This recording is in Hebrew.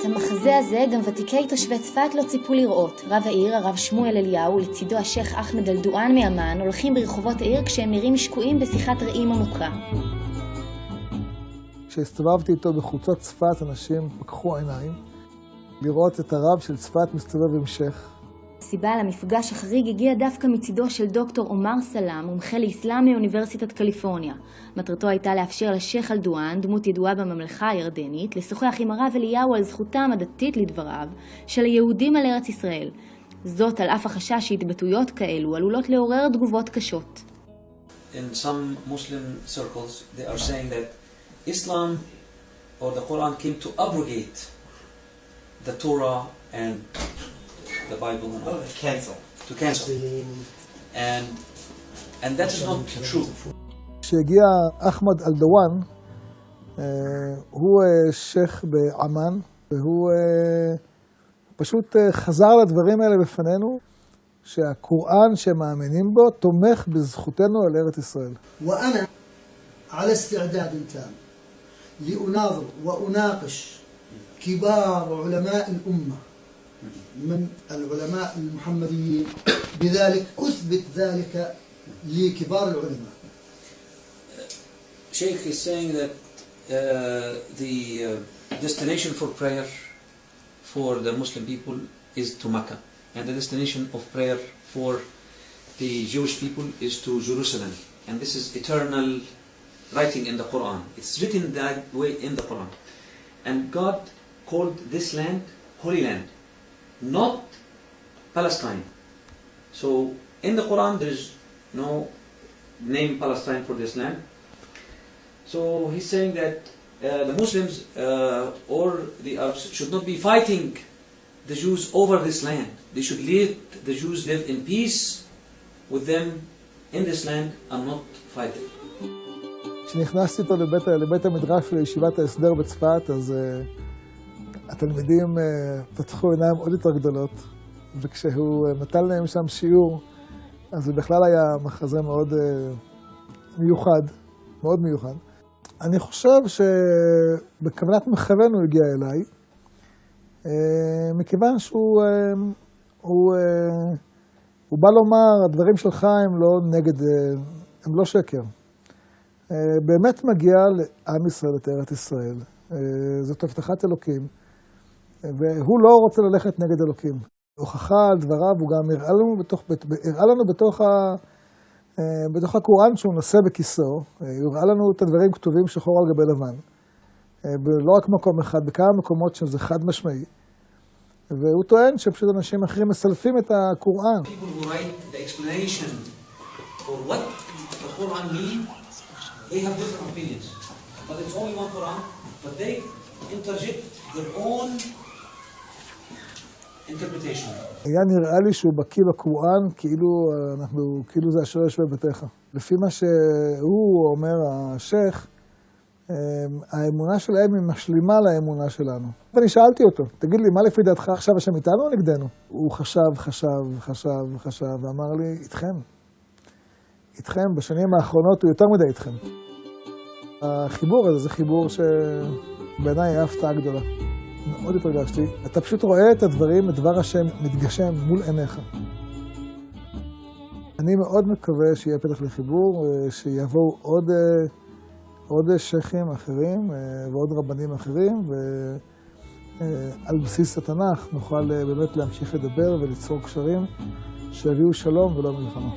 את המחזה הזה גם ותיקי תושבי צפת לא ציפו לראות. רב העיר, הרב שמואל אליהו, לצידו השייח אחמד אלדואן מאמן, הולכים ברחובות העיר כשהם נראים שקועים בשיחת רעים עמוקה. כשהסתובבתי איתו בחוצות צפת, אנשים פקחו עיניים לראות את הרב של צפת מסתובב עם שייח. הסיבה למפגש החריג הגיע דווקא מצידו של דוקטור עומר סלאם, מומחה לאסלאם מאוניברסיטת קליפורניה. מטרתו הייתה לאפשר לשייח אלדואן, דמות ידועה בממלכה הירדנית, לשוחח עם הרב אליהו על זכותם הדתית לדבריו של היהודים על ארץ ישראל. זאת על אף החשש שהתבטאויות כאלו עלולות לעורר תגובות קשות. In some Muslim circles they are saying that Islam or the Quran came to abrogate the Torah and the Bible and all. To cancel. And that is not true. כשהגיע אחמד אלדואן, הוא שייח בעמן, והוא פשוט חזר לדברים האלה בפנינו, שהקוראן שמאמינים בו תומך בזכותנו על ארץ ישראל. وأنا على استعداد تام لأناظر وأناقش كبار علماء الأمة من العلماء المحمديين بذلك أثبت ذلك لكبار العلماء. Sheikh is saying that the destination for prayer for the Muslim people is to Mecca, and the destination of prayer for the Jewish people is to Jerusalem, and this is eternal writing in the Quran. It's written that way in the Quran, and God called this land Holy Land, not Palestine. So in the Quran there is no name Palestine for this land. So he's saying that the Muslims or the Arabs should not be fighting the Jews over this land. They should let the Jews live in peace with them in this land and not fighting. כשנכנסתי איתו לבית המדרש לישיבת ההסדר בצפת, אז התלמידים פתחו עיניים עוד יותר גדולות, וכשהוא נתן להם שם שיעור, אז זה בכלל היה מחזה מאוד מיוחד, מאוד מיוחד. אני חושב שבכוונת מכוון הוא הגיע אליי, מכיוון שהוא בא לומר, הדברים שלך הם לא נגד, הם לא שקר. באמת מגיע לעם ישראל, את ארץ ישראל. זאת הבטחת אלוקים, והוא לא רוצה ללכת נגד אלוקים. הוכחה על דבריו, הוא גם הראה לנו בתוך הקוראן שהוא נושא בכיסו, הוא הראה לנו את הדברים כתובים שחור על גבי לבן. לא רק מקום אחד, בכמה מקומות שזה חד משמעי. והוא טוען שפשוט אנשים אחרים מסלפים את הקוראן. People who write the explanation for what the Quran means, they have different opinions. But it's only one Quran, but they interject their own interpretation. היה נראה לי שהוא בקיא בקוראן, כאילו זה אשר יושב בביתך. לפי מה שהוא אומר, השייח, האמונה שלהם היא משלימה לאמונה שלנו. ואני שאלתי אותו, תגיד לי, מה לפי דעתך עכשיו השם איתנו או נגדנו? הוא חשב, ואמר לי, איתכם, בשנים האחרונות הוא יותר מדי איתכם. החיבור הזה זה חיבור שבעיניי היה הפתעה גדולה. מאוד התרגשתי. אתה פשוט רואה את הדברים, את דבר השם מתגשם מול עיניך. אני מאוד מקווה שיהיה פתח לחיבור, שיבואו עוד שייחים אחרים ועוד רבנים אחרים, ועל בסיס התנ"ך נוכל באמת להמשיך לדבר וליצור קשרים שיביאו שלום ולא מלחמה.